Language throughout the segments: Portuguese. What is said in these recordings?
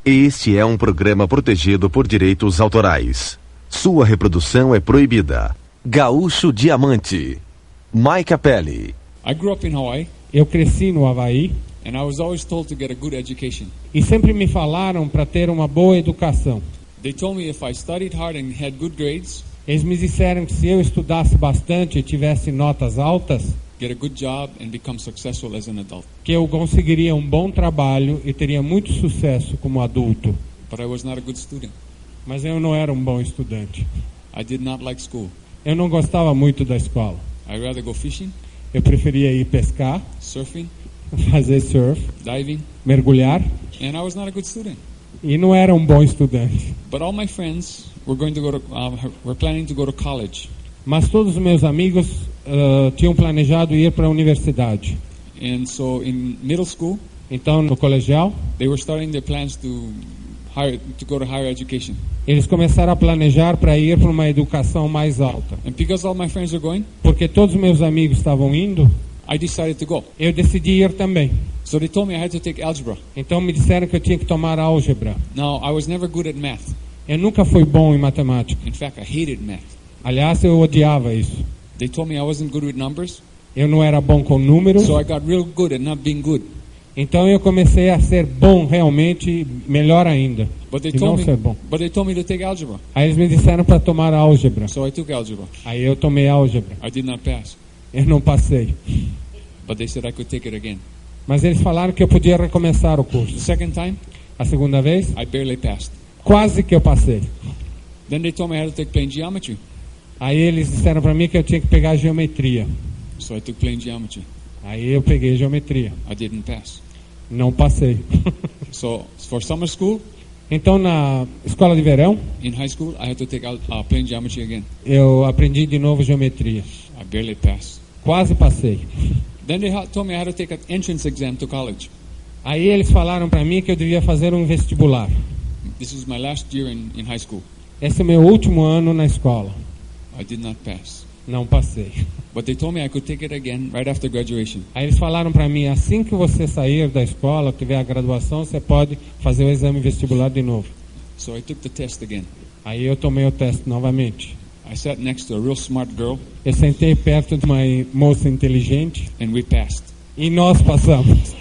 Este é um programa protegido por direitos autorais. Sua reprodução é proibida. Gaúcho Diamante. Mike Apele. I grew up in Hawaii. Eu cresci no Havaí. And I was always told to get a good education. E sempre me falaram para ter uma boa educação. They told me if I studied hard and had good grades, Eles me disseram que se eu estudasse bastante e tivesse notas altas, get a good job and become successful as an adult. que eu conseguiria um bom trabalho e teria muito sucesso como adulto. But I was not a good student. Mas eu não era um bom estudante. I did not like school. Eu não gostava muito da escola. I'd rather go fishing, Eu preferia ir pescar, surfing, fazer surf, diving, mergulhar, and I was not a good student. e não era um bom estudante. But all my friends were planning to go to college. Mas todos os meus amigos tinham planejado ir para a universidade. And so in middle school, Então, no colegial, they were starting their plans to go to higher education. eles começaram a planejar para ir para uma educação mais alta. And because all my friends were going, Porque todos os meus amigos estavam indo, I decided to go. eu decidi ir também. So they told me I had to take algebra. Então me disseram que eu tinha que tomar álgebra. Now, I was never good at math. Eu nunca fui bom em matemática. In fact, I hated math. Aliás, eu odiava isso. They told me I wasn't good with numbers, Eu não era bom com números. so I got real good at not being good. Então eu comecei a ser bom realmente, melhor ainda. But they E não told ser bom. me to take algebra. Aí eles me disseram para tomar álgebra. So I took algebra. Aí eu tomei álgebra. I did not pass. Eu não passei. But they said I could take it again. Mas eles falaram que eu podia recomeçar o The curso. second time, A segunda vez, I barely passed. quase que eu passei. Then they told me I had to take plane geometry. Aí eles disseram para mim que eu tinha que pegar geometria. So I took plane geometry. Aí eu peguei geometria. I didn't pass. Não passei. So for summer school, Então na escola de verão, in high school, I had to take plane geometry again. eu aprendi de novo geometria. I barely passed. Quase passei. Then they told me I had to take an entrance exam to college. Aí eles falaram para mim que eu devia fazer um vestibular. This was my last year in high school. Esse é o meu último ano na escola. I did not pass. Não passei. But they told me I could take it again right after graduation. Aí eles falaram para mim, assim que você sair da escola, tiver a graduação, você pode fazer o exame vestibular de novo. So I took the test again. Aí eu tomei o teste novamente. I sat next to a real smart girl, Eu sentei perto de uma moça inteligente and we passed. e nós passamos.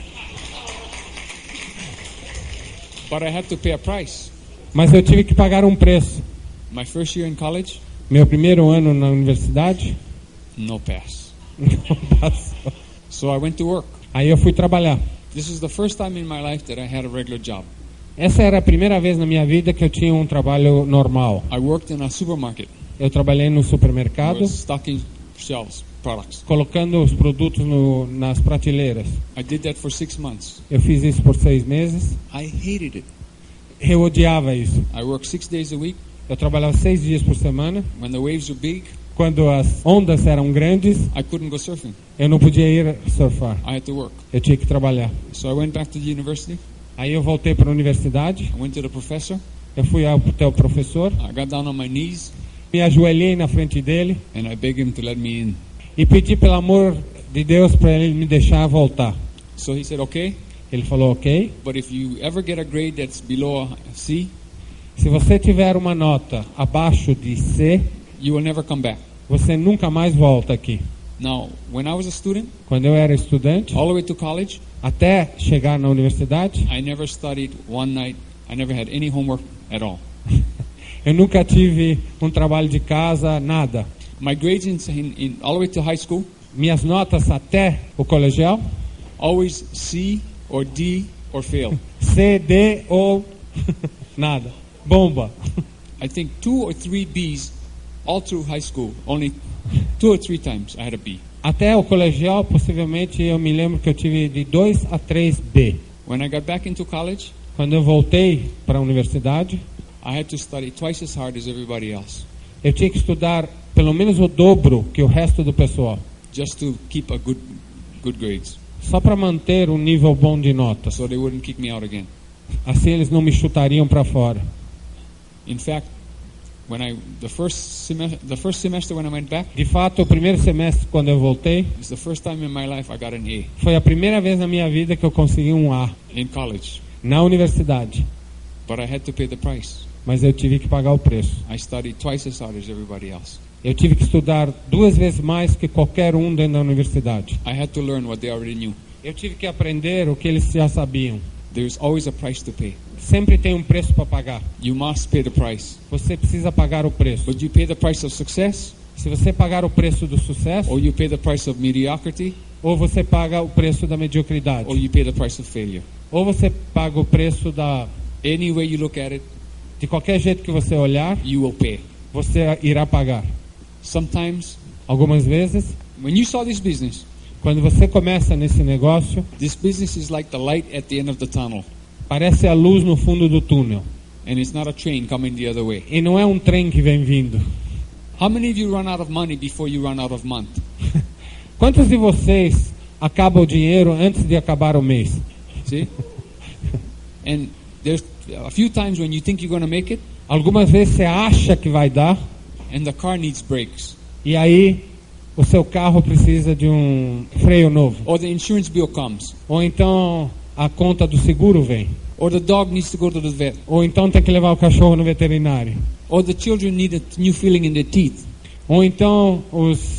But I had to pay a price. Mas eu tive que pagar um preço. My first year in college, Meu primeiro ano na universidade, no pass. não passou. So I went to work. Aí eu fui trabalhar. This is the first time in my life that I had a regular job. Essa era a primeira vez na minha vida que eu tinha um trabalho normal. I worked in a supermarket. Eu trabalhei no I supermercado, was stocking shelves, products. colocando os produtos nas prateleiras. I did that for 6 months. Eu fiz isso por 6 meses. I hated it. Eu odiava isso. I worked 6 days a week. Eu trabalhava 6 dias por semana. When the waves were big, Quando as ondas eram grandes, I couldn't go surfing. eu não podia ir surfar. I had to work. Eu tinha que trabalhar. So I went back to the university. Aí eu voltei para a universidade. I went to the professor. Eu fui até o professor, I got down on my knees me ajoelhei na frente dele and I begged him to let me in. e pedi pelo amor de Deus para ele me deixar voltar. So he said, okay, Ele falou, ok. but if you ever get a grade that's below a C, Se você tiver uma nota abaixo de C, you will never come back. você nunca mais volta aqui. Now, when I was a student, Quando eu era estudante, all the way to college, até chegar na universidade, I never studied one night. I never had any homework at all. eu nunca tive um trabalho de casa, nada. My grades all the way to high school, Minhas notas até o colegial, always C or D or fail. C, D ou nada. Bomba. I think 2 or 3 Bs all through high school. Only 2 or 3 times I had a B. Até o colegial, possivelmente, eu me lembro que eu tive de 2 a 3 B. When I got back into college, Quando eu voltei para a universidade, I had to study twice as hard as everybody else, eu tinha que estudar pelo menos o dobro que o resto do pessoal, just to keep a good grades, só para manter um nível bom de notas. so they wouldn't kick me out again. Assim eles não me chutariam para fora. In fact, the first semester when I went back, De fato, o primeiro semestre, quando eu voltei, it's the first time in my life I got an A foi a primeira vez na minha vida que eu consegui um A in college. na universidade. But I had to pay the price. Mas eu tive que pagar o preço. I studied twice as hard as everybody else. Eu tive que estudar 2 vezes mais que qualquer um dentro da universidade. I had to learn what they already knew. Eu tive que aprender o que eles já sabiam. There's always a price to pay. Sempre tem um preço para pagar. You must pay the price. Você precisa pagar o preço. But you pay the price of success, Se você pagar o preço do sucesso, or you pay the price of mediocrity, ou você paga o preço da mediocridade, or you pay the price of failure. ou você paga o preço Any way you look at it, de qualquer jeito que você olhar, you will pay. você irá pagar. Sometimes, Algumas vezes, when you saw this business, quando você começa nesse negócio, this business is like the light at the end of the tunnel. parece a luz no fundo do túnel. And it's not a train coming the other way. E não é um trem que vem vindo. How many of you run out of money before you run out of month? Quantos de vocês acabam o dinheiro antes de acabar o mês? See? And there's a few times when you think you're going to make it, Algumas vezes você acha que vai dar, and the car needs brakes. e aí o seu carro precisa de um freio novo. Or the insurance bill comes. Ou então a conta do seguro vem. Or the dog needs to go to the vet. Ou então tem que levar o cachorro no veterinário. Or the children need a new filling in their teeth. Ou então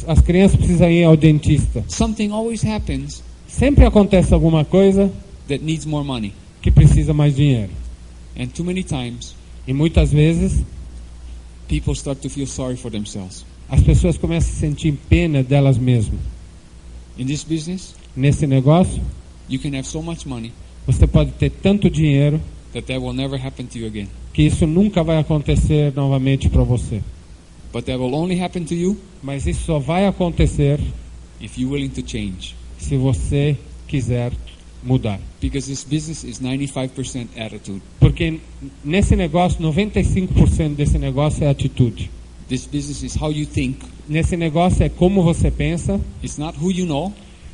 as crianças precisam ir ao dentista. Something always happens Sempre acontece alguma coisa that needs more money. que precisa mais dinheiro. And too many times, E muitas vezes people start to feel sorry for themselves. as pessoas começam a sentir pena delas mesmas. In this business, Nesse negócio, you can have so much money você pode ter tanto dinheiro that will never happen to you again. que isso nunca vai acontecer novamente para você. But that will only happen to you Mas isso só vai acontecer if you're willing to change. se você quiser mudar. Because this business is 95% attitude. Porque nesse negócio, 95% desse negócio é atitude. This business is how you think. Nesse negócio é como você pensa, It's not who you know.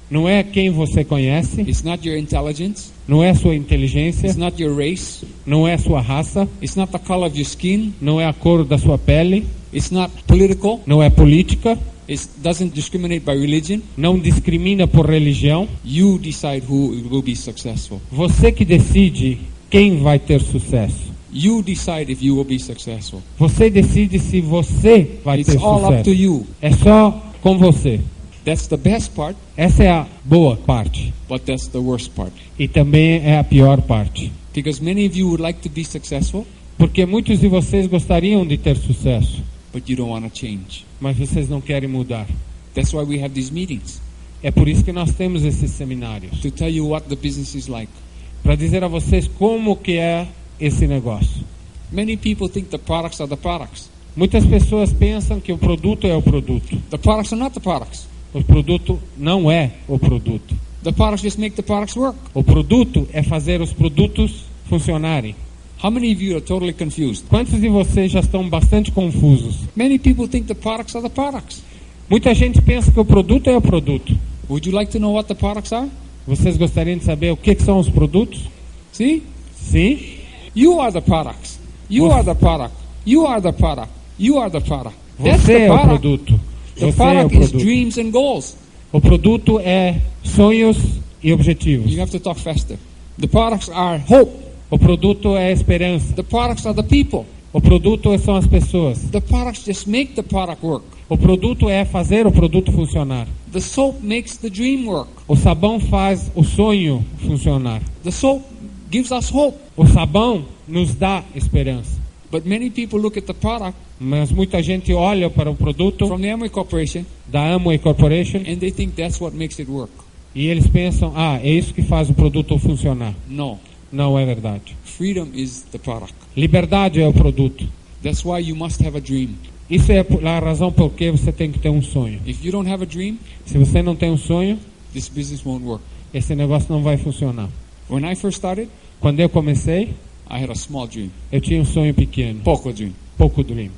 não é quem você conhece, It's not your intelligence. não é sua inteligência, It's not your race. não é sua raça, It's not the color of your skin. não é a cor da sua pele, It's not political. não é política, It doesn't discriminate by religion. não discrimina por religião. You decide who will be successful. Você que decide quem vai ter sucesso. You decide if you will be successful. Você decide se você vai It's ter all up to sucesso. you. É só com você. That's the best part, Essa é a boa parte. but that's the worst part. E também é a pior parte. Because many of you would like to be successful, Porque muitos de vocês gostariam de ter sucesso, but you don't want to change. mas vocês não querem mudar. That's why we have these meetings, É por isso que nós temos esses seminários. to tell you what the business is like. Para dizer a vocês como que é esse negócio. Many people think the products are the products. Muitas pessoas pensam que o produto é o produto. The products are not the products. O produto não é o produto. The products just make the products work. O produto é fazer os produtos funcionarem. How many of you are totally confused? Quantos de vocês já estão bastante confusos? Many people think the products are the products. Muita gente pensa que o produto é o produto. Would you like to know what the products are? Vocês gostariam de saber o que são os produtos? See? Sim? You are the products. You Você- are the product. You are the product. You are the product. That's Você the é o product. produto. The Você é o product is produto. dreams and goals. O produto é sonhos e objetivos. You have to talk faster. The products are hope. O produto é esperança. The products are the people. O produto são as pessoas. The products just make the product work. O produto é fazer o produto funcionar. The soap makes the dream work. O sabão faz o sonho funcionar. The soap gives us hope. O sabão nos dá esperança. But many people look at the product Mas muita gente olha para o produto from the Amway Corporation da Amway Corporation and they think that's what makes it work. e eles pensam, é isso que faz o produto funcionar. No. Não é verdade. Freedom is the product. Liberdade é o produto. That's why you must have a dream. Isso é a razão por que você tem que ter um sonho. If you don't have a dream, Se você não tem um sonho, this business won't work. esse negócio não vai funcionar. When I first started, Quando eu comecei, I had a small dream. eu tinha um sonho pequeno, Poco dream. pouco dream.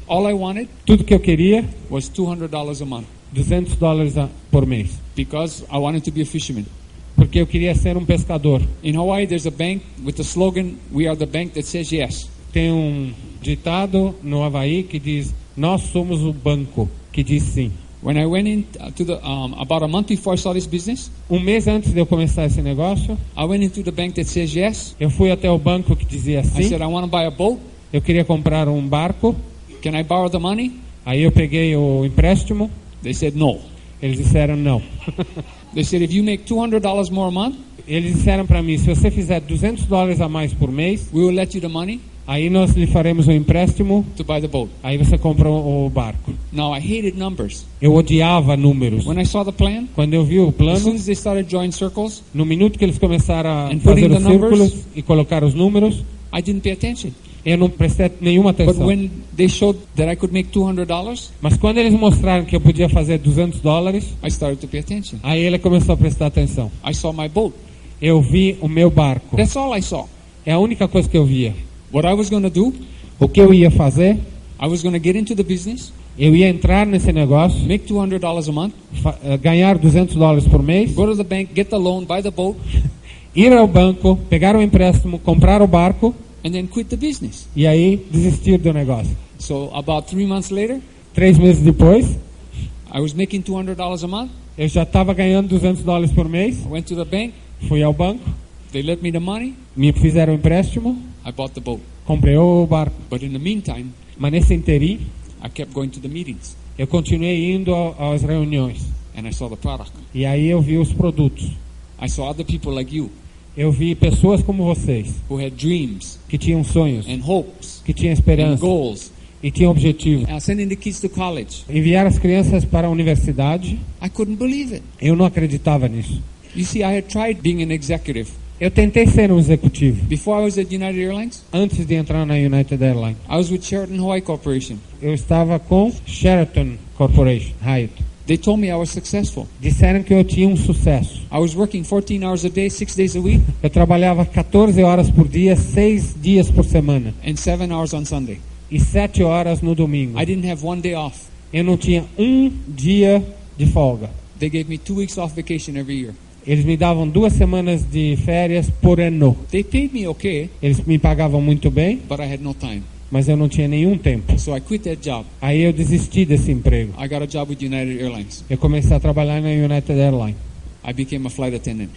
All I wanted Tudo que eu queria, was $200 a month $200 por mês. because I wanted to be a fisherman. Porque eu queria ser um pescador. In Hawaii, there's a bank with the slogan, "We are the bank that says yes." Tem um ditado no Havaí que diz, nós somos o banco que diz sim. When I went in to the about a month before I started this business, mês antes de eu começar esse negócio, I went into the bank that says yes. eu fui até o banco que dizia I assim. said I want to buy a boat. Eu queria comprar um barco. Can I borrow the money? Aí eu peguei o empréstimo. They said no. Eles disseram não. They said if you make $200 more a month, eles disseram para mim, se você fizer $200 a mais por mês, we will let you the money aí nós lhe faremos um empréstimo. to buy the boat. Aí você compra o barco. Now I hated numbers. Eu odiava números. When I saw the plan, Quando eu vi o as plano, soon as they started drawing circles, no minuto que eles começaram a and fazer putting os the numbers, círculos e colocar os números, I didn't pay attention. eu não prestei nenhuma But atenção. when they showed that I could make $200, Mas quando eles mostraram que eu podia fazer $200, I started to pay attention. aí ele começou a prestar atenção. I saw my boat. Eu vi o meu barco. That's all I saw. É a única coisa que eu via. What I was going to do, O que eu ia fazer, I was going to get into the business, eu ia entrar nesse negócio, make $200 a month, ganhar $200 por mês, go to the bank, get the loan, buy the boat, ir ao banco, pegar o empréstimo, comprar o barco and then quit the business. e aí desistir do negócio. So about 3 months later, 3 meses depois, I was making $200 a month. eu já estava ganhando $200 por mês. I went to the bank, Fui ao banco, they lent me the money, me fizeram um empréstimo, I bought the boat. comprei o barco. But in the meantime, Mas nesse interim, I kept going to the meetings eu continuei indo às reuniões. and I saw the product. E aí eu vi os produtos. I saw other people like you Eu vi pessoas como vocês, who had dreams que tinham sonhos, and hopes que tinham and esperança goals. e tinham objetivo. Sending the kids to college. Enviar as crianças para a universidade, I couldn't believe it. eu não acreditava nisso. You see, I had tried being an executive. Eu tentei ser um executivo. Before I was at United Airlines, Antes de entrar na United Airlines, I was with Sheraton Hawaii Corporation. eu estava com Sheraton Corporation, Hyatt. They told me I was successful. Disseram que eu tinha um sucesso. I was working 14 hours a day, 6 days a week, Eu trabalhava 14 horas por dia, 6 dias por semana. and 7 hours on Sunday. E 7 horas no domingo. I didn't have one day off. Eu não tinha um dia de folga. They gave me 2 weeks off vacation every year. Eles me davam 2 semanas de férias por ano. They paid me okay, Eles me pagavam muito bem, but I had no time. mas eu não tinha nenhum tempo. So I quit that job. Aí eu desisti desse emprego. I got a job with United Airlines. Eu comecei a trabalhar na United Airlines. I became a flight attendant.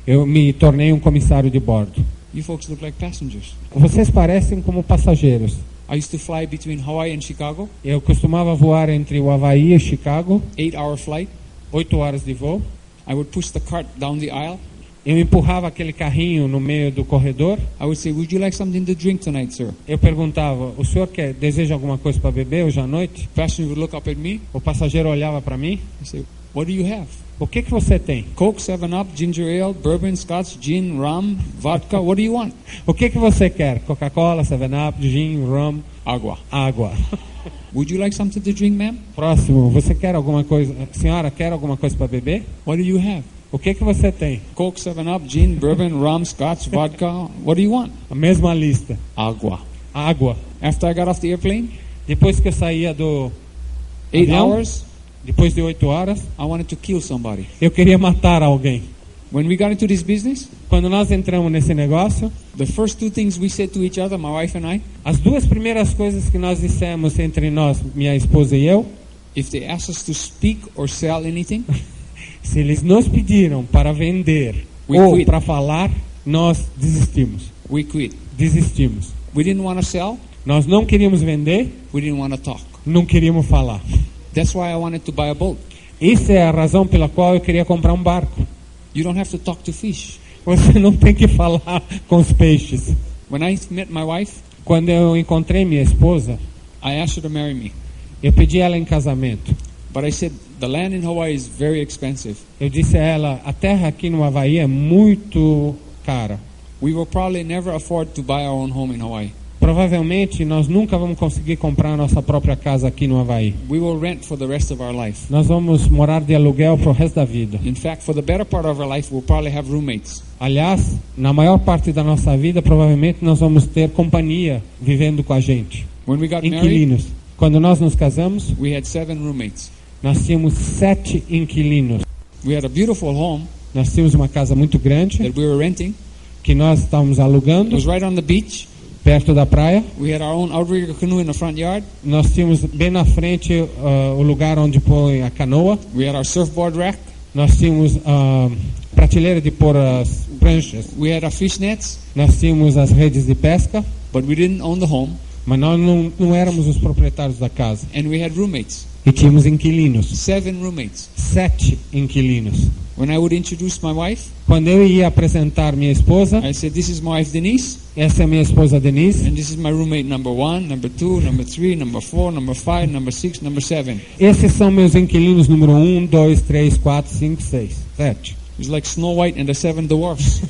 Eu me tornei um comissário de bordo. You folks look like passengers. Vocês parecem como passageiros. I used to fly between Hawaii and Chicago, Eu costumava voar entre o Havaí e Chicago, 8-hour flight. 8 horas de voo. I would push the cart down the aisle. Eu empurrava aquele carrinho no meio do corredor. I would say, would you like something to drink tonight, sir? Eu perguntava, o senhor deseja alguma coisa para beber hoje à noite? The passenger would look up at me. O passageiro olhava para mim. I say, what do you have? O que você tem? Coke, 7-Up, ginger ale, bourbon, scotch, gin, rum, vodka. What do you want? O que você quer? Coca-Cola, 7-Up, gin, rum, Agua. água. Would you like something to drink, ma'am? Próximo, você quer alguma coisa? Senhora, quer alguma coisa para beber? What do you have? O que você tem? Coke, 7-Up, gin, bourbon, rum, scotch, vodka. What do you want? A mesma lista. Agua. Água. After I got off the airplane, Depois que eu saía do 8 avião, hours, depois de 8 horas, I wanted to kill somebody. eu queria matar alguém. When we got into this business, Quando nós entramos nesse negócio, the first 2 things we said to each other, my wife and I, as 2 primeiras coisas que nós dissemos entre nós, minha esposa e eu, if they asked us to speak or sell anything, se eles nos pediram para vender We ou quit. para falar, nós desistimos. we quit. Desistimos. We didn't want to sell. Nós não queríamos vender, We didn't want to talk. não queríamos falar. That's why I wanted to buy a boat. Essa é a razão pela qual eu queria comprar um barco. You don't have to talk to fish. Você não tem que falar com os peixes. When I met my wife, Quando eu encontrei minha esposa, I asked her to marry me. eu pedi ela em casamento. But I said, the land in Hawaii is very expensive. Eu disse a ela, a terra aqui no Havaí é muito cara. We will probably never afford to buy our own home in Hawaii. Provavelmente nós nunca vamos conseguir comprar a nossa própria casa aqui no Havaí. We will rent for the rest of our life. Nós vamos morar de aluguel pro resto da vida. In fact, for the better part of our life, we'll probably have roommates. Aliás, na maior parte da nossa vida, provavelmente nós vamos ter companhia vivendo com a gente. When we got married, Inquilinos. Quando nós nos casamos, we had 7 roommates. nós tínhamos 7 inquilinos. We had a beautiful home Nós tínhamos uma casa muito grande that we were renting. que nós estávamos It alugando, was right on the beach. perto da praia. We had our own outrigger canoe in the front yard. Nós tínhamos bem na frente o lugar onde põe a canoa. We had our surfboard rack. Nós tínhamos a prateleira de pôr as pranchas. We had our fish nets. Nós tínhamos as redes de pesca. But we didn't own the home. Mas nós não éramos os proprietários da casa. And we had roommates. E tínhamos inquilinos. 7 roommates. 7 inquilinos. When I would introduce my wife, quando eu ia apresentar minha esposa, I said, "This is my wife Denise. Essa é minha esposa Denise. And this is my roommate number 1, number 2, number 3, number 4, number 5, number 6, number 7. Esses são meus inquilinos número 1, 2, 3, 4, 5, 6, 7. It was like Snow White and the 7 dwarfs.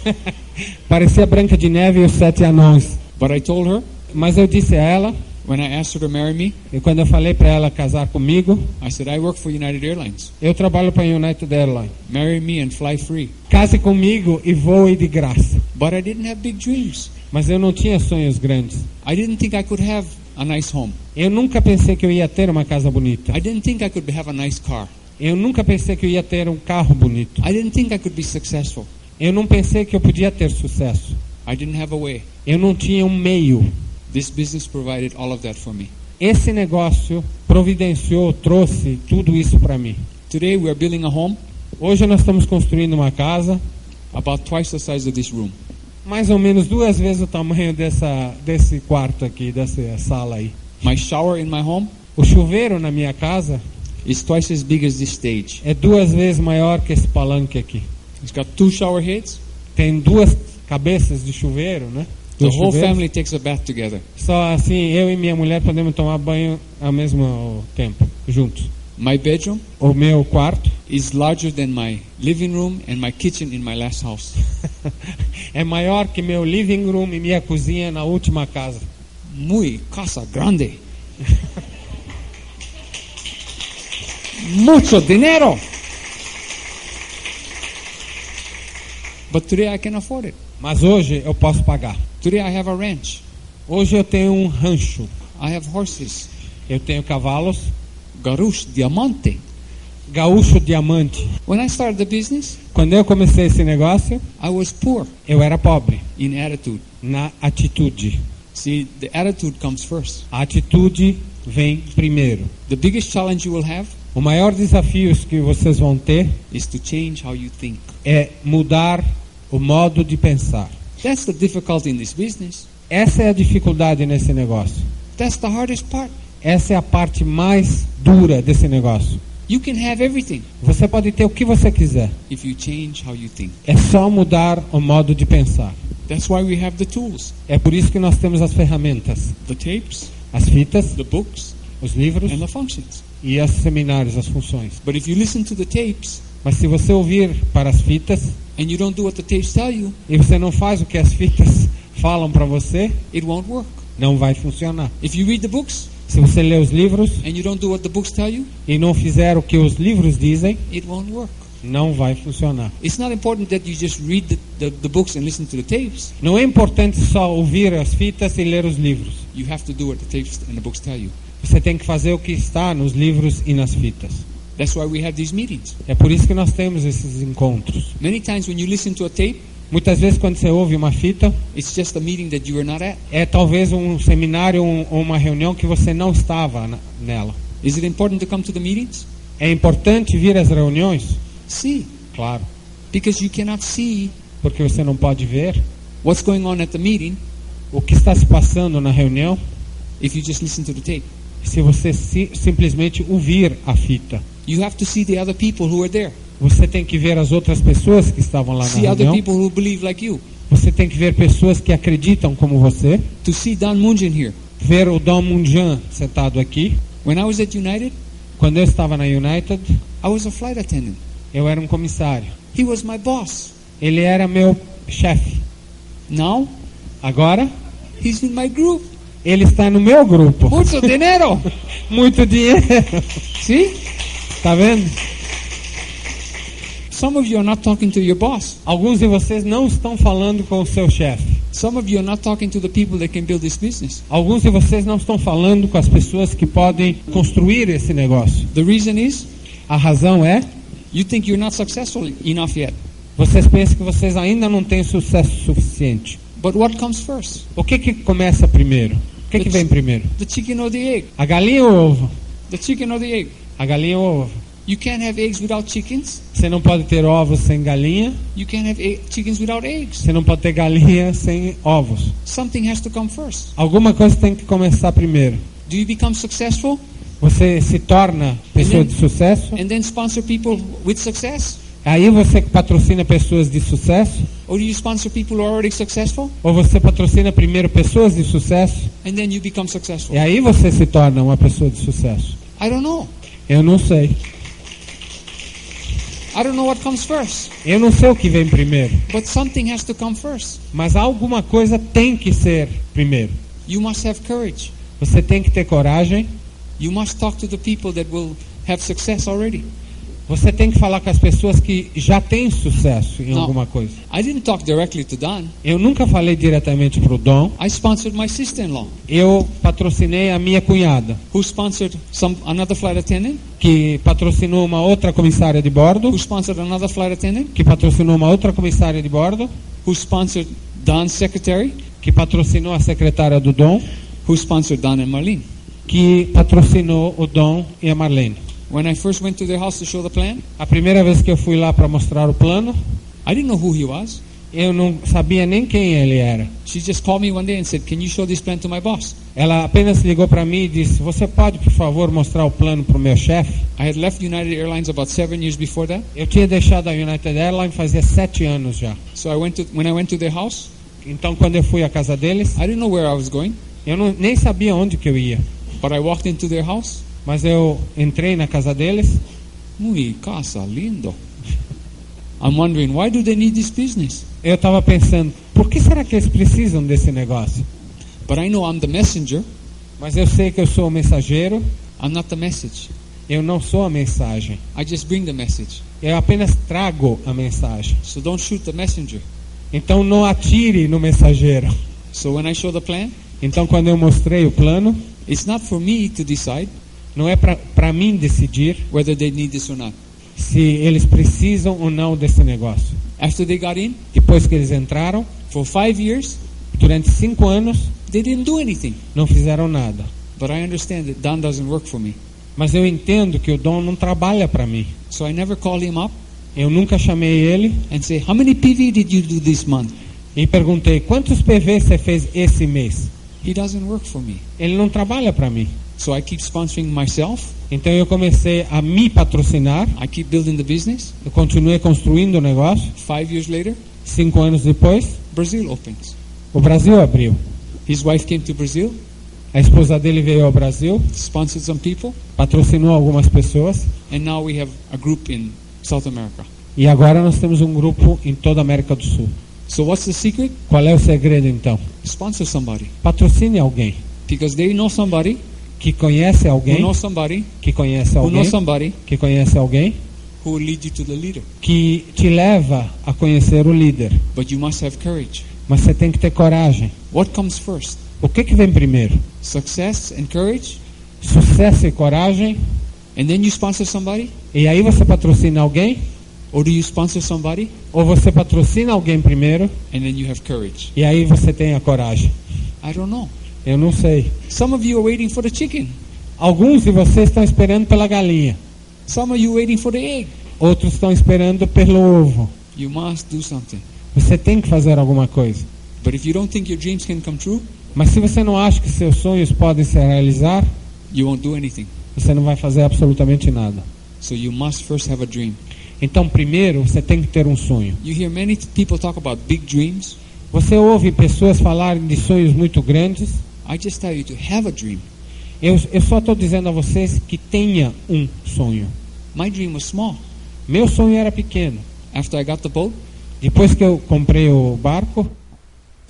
Parecia Branca de Neve e os 7 anões. But I told her, mas eu disse a ela, when I asked her to marry me, e quando eu falei para ela casar comigo, I said, I work for United Airlines. Eu trabalho para a United Airlines. Marry me and fly free. Case comigo e voe de graça. But I didn't have big dreams. Mas eu não tinha sonhos grandes. I didn't think I could have a nice home. Eu nunca pensei que eu ia ter uma casa bonita. I didn't think I could have a nice car. Eu nunca pensei que eu ia ter um carro bonito. I didn't think I could be successful. Eu não pensei que eu podia ter sucesso. I didn't have a way. Eu não tinha um meio. This business provided all of that for me. Esse negócio providenciou, trouxe tudo isso para mim. Today we are building a home. Hoje nós estamos construindo uma casa. About twice the size of this room. Mais ou menos 2 vezes o tamanho desse quarto aqui, dessa sala aí. My shower in my home. O chuveiro na minha casa is twice as big as this stage. É 2 vezes maior que esse palanque aqui. It's got 2 shower heads. Tem 2 cabeças de chuveiro, né? The whole family takes a bath together. Só assim, eu e minha mulher podemos tomar banho ao mesmo tempo, juntos. My bedroom, o meu quarto, is larger than my living room and my kitchen in my last house. É maior que meu living room e minha cozinha na última casa. Muy casa grande. Mucho dinero. But today I can afford it. Mas hoje eu posso pagar. Today I have a ranch. Hoje eu tenho um rancho. I have horses. Eu tenho cavalos. Gaúcho, Diamante. Gaúcho, Diamante. When I started the business, quando eu comecei esse negócio, I was poor. Eu era pobre. In attitude. Na atitude. See, the attitude comes first. A atitude vem primeiro. The biggest challenge you will have, o maior desafio que vocês vão ter, is to change how you think. É mudar o modo de pensar. That's the difficulty in this business. Essa é a dificuldade nesse negócio. That's the hardest part. Essa é a parte mais dura desse negócio. You can have everything. Você pode ter o que você quiser. If you change how you think. É só mudar o modo de pensar. That's why we have the tools. É por isso que nós temos as ferramentas. The tapes. As fitas. The books. Os livros. And the functions. E os seminários, as funções. But if you listen to the tapes. Mas se você ouvir para as fitas. And you don't do what the tapes tell you. E você não faz o que as fitas falam para você. It won't work. Não vai funcionar. If you read the books. Se você lê os livros and you don't do what the books tell you, e não fizer o que os livros dizem, it won't work. Não vai funcionar. It's not important that you just read the books and listen to the tapes. Não é importante só ouvir as fitas e ler os livros. You have to do what the tapes and the books tell you. Você tem que fazer o que está nos livros e nas fitas. That's why we have these meetings. É por isso que nós temos esses encontros. Many times when you listen to a tape, muitas vezes quando você ouve uma fita, it's just a meeting that you were not at. É talvez um seminário ou uma reunião que você não estava nela. Is it important to come to the meetings? É importante vir às reuniões? Sim. Claro. Because you cannot see. Porque você não pode ver. What's going on at the meeting? O que está se passando na reunião? If you just listen to the tape. Se você simplesmente ouvir a fita. You have to see the other people who are there. Você tem que ver as outras pessoas que estavam lá na reunião. See other people who believe like you. Você tem que ver pessoas que acreditam como você. To see Don Munjan here. Ver o Don Munjan sentado aqui. When I was at United, quando eu estava na United, I was a flight attendant. Eu era um comissário. He was my boss. Ele era meu chefe. Now, agora, he's in my group. Ele está no meu grupo. Muito dinheiro. Muito dinheiro. See? Tá vendo? Some of you are not talking to your boss. Alguns de vocês não estão falando com o seu chefe. Some of you are not talking to the people that can build this business. Alguns de vocês não estão falando com as pessoas que podem construir esse negócio. The reason is, a razão é, you think you're not successful enough yet. Vocês pensam que vocês ainda não têm sucesso suficiente. But what comes first? O que começa primeiro? O que vem primeiro? The chicken or the egg? A galinha ou o ovo? The chicken or the egg? A galinha ou o ovo? You can't have eggs without chickens. Você não pode ter ovos sem galinha. You can't have chickens without eggs. Você não pode ter galinha sem ovos. Something has to come first. Alguma coisa tem que começar primeiro. Do you become successful? Você se torna pessoa de sucesso. And then sponsor people with success? Aí você patrocina pessoas de sucesso. Or do you sponsor people who are already successful? Ou você patrocina primeiro pessoas de sucesso. And then you become successful? E aí você se torna uma pessoa de sucesso. I don't know. Eu não sei. I don't know what comes first. Eu não sei o que vem primeiro. But something has to come first. Mas alguma coisa tem que ser primeiro. You must have courage. Você tem que ter coragem. You must talk to the people that will have success already. Você tem que falar com as pessoas que já têm sucesso em alguma coisa. I didn't talk directly to Don. Eu nunca falei diretamente para o Dom. I sponsored my sister-in-law. Eu patrocinei a minha cunhada. Who sponsored another flight attendant? Que patrocinou uma outra comissária de bordo. Who sponsored another flight attendant? Que patrocinou uma outra comissária de bordo. Who sponsored Don's secretary? Que patrocinou a secretária do Dom. Who sponsored Don and Marlene? Que patrocinou o Dom e a Marlene. When I first went to their house to show the plan, a primeira vez que eu fui lá para mostrar o plano, I didn't know who he was. Eu não sabia nem quem ele era. She just called me one day and said, "Can you show this plan to my boss?" Ela apenas ligou para mim e disse: "Você pode, por favor, mostrar o plano para o meu chefe?" I had left United Airlines about 7 years before that. Eu tinha deixado a United Airlines fazia 7 anos já. So when I went to their house, então quando eu fui à casa deles, I didn't know where I was going. Eu nem sabia onde que eu ia. But I walked into their house. Mas eu entrei na casa deles. Muy casa lindo. I'm wondering, why do they need this business? Eu estava pensando, por que será que eles precisam desse negócio? But I know I'm the messenger. Mas eu sei que eu sou o mensageiro. I'm not the message. Eu não sou a mensagem. I just bring the message. Eu apenas trago a mensagem. So don't shoot the messenger. Então não atire no mensageiro. So when I show the plan, então quando eu mostrei o plano, it's not for me to decide. Não é para mim decidir whether they need this or not. Se eles precisam ou não desse negócio. After they got in, depois que eles entraram, for 5 years, durante 5 anos, they didn't do anything. Não fizeram nada. But I understand that Don doesn't work for me. Mas eu entendo que o Dom não trabalha para mim. So I never called him up. Eu nunca chamei ele. And say, how many PV did you do this month? E perguntei, quantos PV você fez esse mês? He doesn't work for me. Ele não trabalha para mim. So I keep sponsoring myself. Então eu comecei a me patrocinar. I keep building the business. Eu continuei construindo o negócio. 5 years later, 5 anos depois, Brazil opens. O Brasil abriu. His wife came to Brazil. A esposa dele veio ao Brasil. Sponsored some people. Patrocinou algumas pessoas. And now we have a group in South America. E agora nós temos um grupo em toda a América do Sul. So what's the secret? Qual é o segredo então? Sponsor somebody. Patrocine alguém. Because they know somebody. Que conhece alguém. Who knows somebody. Que conhece alguém. Who knows somebody. Que conhece alguém. Who will lead you to the leader. Que te leva a conhecer o líder. But you must have courage. Mas você tem que ter coragem. What comes first? O que vem primeiro? Success and courage. Sucesso e coragem. And then you sponsor somebody. E aí você patrocina alguém? Or do you sponsor somebody? Ou você patrocina alguém primeiro? And then you have courage. E aí você tem a coragem. I don't know. Eu não sei. Some of you are waiting for the chicken. Alguns de vocês estão esperando pela galinha. Some of you waiting for the egg. Outros estão esperando pelo ovo. You must do something. Você tem que fazer alguma coisa. But if you don't think your dreams can come true, mas se você não acha que seus sonhos podem se realizar, you won't do anything. Você não vai fazer absolutamente nada. So you must first have a dream. Então primeiro você tem que ter um sonho. You hear many people talk about big dreams. Você ouve pessoas falarem de sonhos muito grandes. I just tell you to have a dream. Eu só estou dizendo a vocês que tenha um sonho. My dream was small. Meu sonho era pequeno. After I got the boat, depois que eu comprei o barco,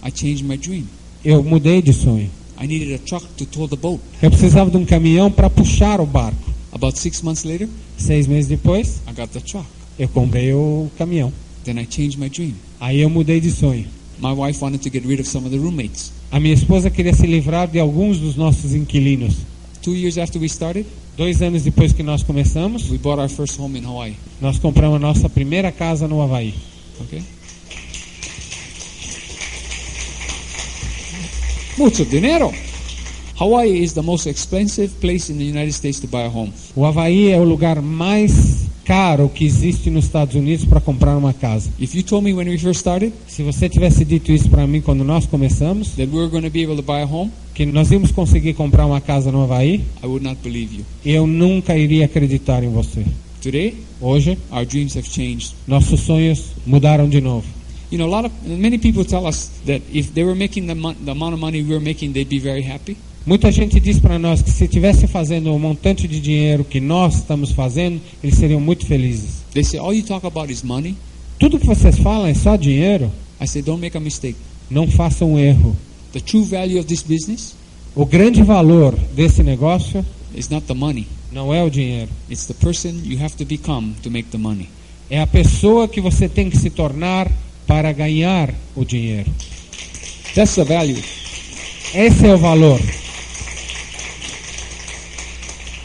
I changed my dream. Eu mudei de sonho. I needed a truck to tow the boat. Eu precisava de um caminhão para puxar o barco. About 6 months later, 6 meses depois, I got the truck. Eu comprei o caminhão. Then I changed my dream. Aí eu mudei de sonho. My wife wanted to get rid of some of the roommates. A minha esposa queria se livrar de alguns dos nossos inquilinos. 2 years after we started, 2 anos depois que nós começamos, we bought our first home in Hawaii. Nós compramos a nossa primeira casa no Havaí. Okay? Mucho dinero. Hawaii is the most expensive place in the United States to buy a home. O Havaí é o lugar mais caro que existe nos Estados Unidos para comprar uma casa. If you told me when we first started Se você tivesse dito isso para mim quando nós começamos, that we were going to be able to buy a home, que nós íamos conseguir comprar uma casa no Havaí, I would not believe you. eu nunca iria acreditar em você. Today, Hoje, our dreams have changed. nossos sonhos mudaram de novo. You know, many people tell us that if they were making the amount of money we were making, they'd be very happy. Muita gente diz para nós que se estivesse fazendo o montante de dinheiro que nós estamos fazendo, eles seriam muito felizes. They say, all you talk about is money. Tudo que vocês falam é só dinheiro. I say, don't make a mistake. Não façam um erro. The true value of this business O grande valor desse negócio is not the money. não é o dinheiro. It's the person you have to become to make the money. É a pessoa que você tem que se tornar para ganhar o dinheiro. That's the value. Esse é o valor.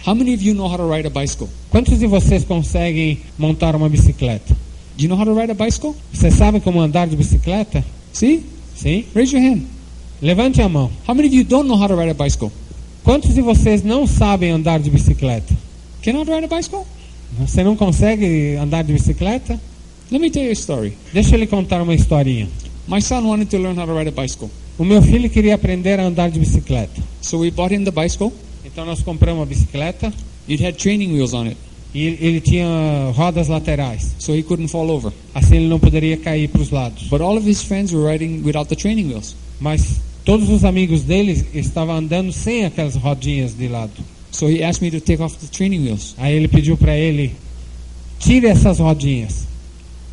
How many of you know how to ride a bicycle? Quantos de vocês conseguem montar uma bicicleta? Do you know how to ride a bicycle? Vocês sabem como andar de bicicleta? See? Sim? Raise your hand. Levante a mão. How many of you don't know how to ride a bicycle? Quantos de vocês não sabem andar de bicicleta? Cannot ride a bicycle? Você não consegue andar de bicicleta? Let me tell you a story. Deixa eu lhe contar uma historinha. My son wanted to learn how to ride a bicycle. O meu filho queria aprender a andar de bicicleta. So we bought him the bicycle. Então nós compramos uma bicicleta It had training wheels on it, e ele tinha rodas laterais. so he couldn't fall over. Assim ele não poderia cair para os lados. But all of his friends were riding without the training wheels. Mas todos os amigos dele estavam andando sem aquelas rodinhas de lado. So he asked me to take off the training wheels. Aí ele pediu para ele, tire essas rodinhas.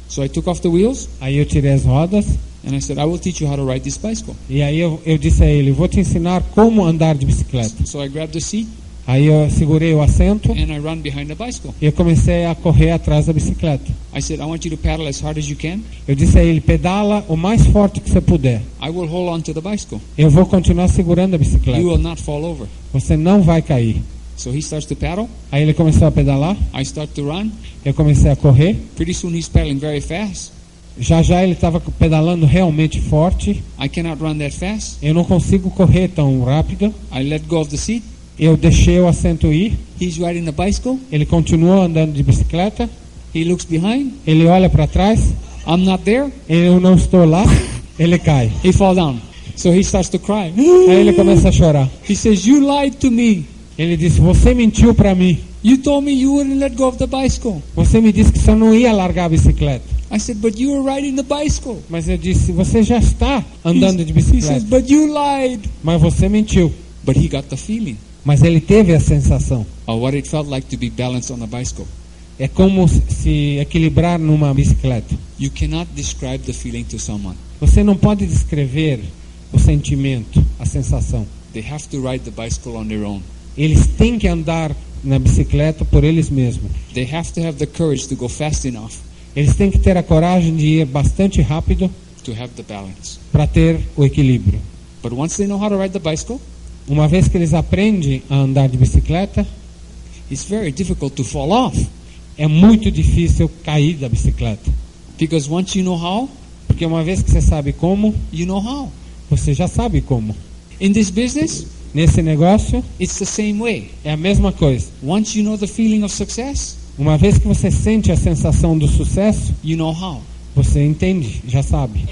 So I took off the wheels Aí eu tirei as rodas and I said, I will teach you how to ride this bicycle. e aí eu disse a ele, vou te ensinar como andar de bicicleta. So I grabbed the seat Aí eu segurei o assento and I ran behind the bicycle. e eu comecei a correr atrás da bicicleta. I said, I want you to paddle as hard as you can. Eu disse a ele, pedala o mais forte que você puder. I will hold on to the bicycle. Eu vou continuar segurando a You bicicleta. will not fall over. Você não vai cair. So he starts to paddle. Aí ele começou a pedalar, I start to run. eu comecei a correr. Pretty soon he's paddling very fast. Já ele estava pedalando realmente forte. I cannot run that fast. Eu não consigo correr tão rápido. I let go of the seat. Eu deixei o assento ir. He's riding the bicycle. Ele continuou andando de bicicleta. He looks behind. Ele olha para trás. I'm not there. Eu não estou lá. Ele cai. He falls down. So he starts to cry. Aí ele começa a chorar. He says, you lied to me. Ele disse, você mentiu para mim. You told me you wouldn't let go of the bicycle. Você me disse que você não ia largar a bicicleta. I said, but you were riding the bicycle. Mas eu disse, você já está andando de He says, bicicleta. but you lied. Mas você mentiu. But he got the feeling Mas ele teve a sensação. of what it felt like to be balanced on a bicycle. É como se equilibrar numa bicicleta. You cannot describe the feeling to someone. Você não pode descrever o sentimento, a sensação. They have to ride the bicycle on their own. Eles têm que andar na bicicleta por eles mesmos. They have to have the courage to go fast enough Eles têm que ter a coragem de ir bastante rápido to have the balance. para ter o equilíbrio. But once they know how to ride the bicycle, Uma vez que eles aprendem a andar de bicicleta, it's very difficult to fall off. é muito difícil cair da bicicleta. Because once you know how, Porque uma vez que você sabe como, you know how. você já sabe como. In this business, Nesse negócio, it's the same way. é a mesma coisa. Once you know the feeling of success, Uma vez que você sente a sensação do sucesso, you know how. você entende, já sabe.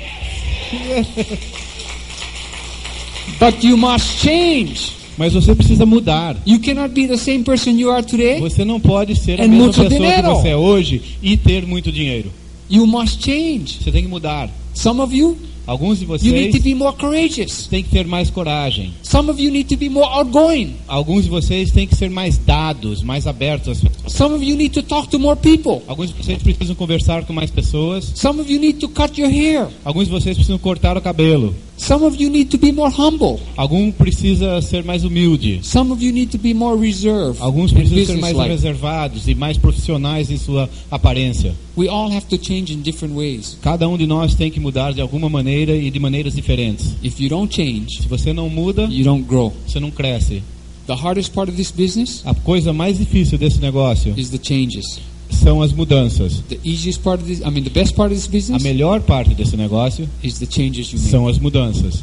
But you must change. Mas você precisa mudar. You cannot be the same person you are today. Você não pode ser a And mesma muito pessoa dinheiro. que você é hoje e ter muito dinheiro. You must change. Você tem que mudar. Some of you, Alguns de you need vocês to be more courageous. têm que ter mais coragem. Some of you need to be more outgoing. Alguns de vocês têm que ser mais dados, mais abertos às pessoas. Some of you need to talk to more people. Alguns de vocês precisam conversar com mais pessoas. Some of you need to cut your hair. Alguns de vocês precisam cortar o cabelo. Some of you need to be more humble. Algum precisa ser mais humilde. Some of you need to be more reserved. Alguns and precisam ser mais businesslike. reservados e mais profissionais em sua aparência. We all have to change in different ways. Cada um de nós tem que mudar de alguma maneira e de maneiras diferentes. If you don't change, Se você não muda, you don't grow. você não cresce. The hardest part of this business A coisa mais difícil desse negócio is the changes. são as mudanças. The easiest part of this, the best part of this A business melhor parte desse negócio is the changes you make. são as mudanças.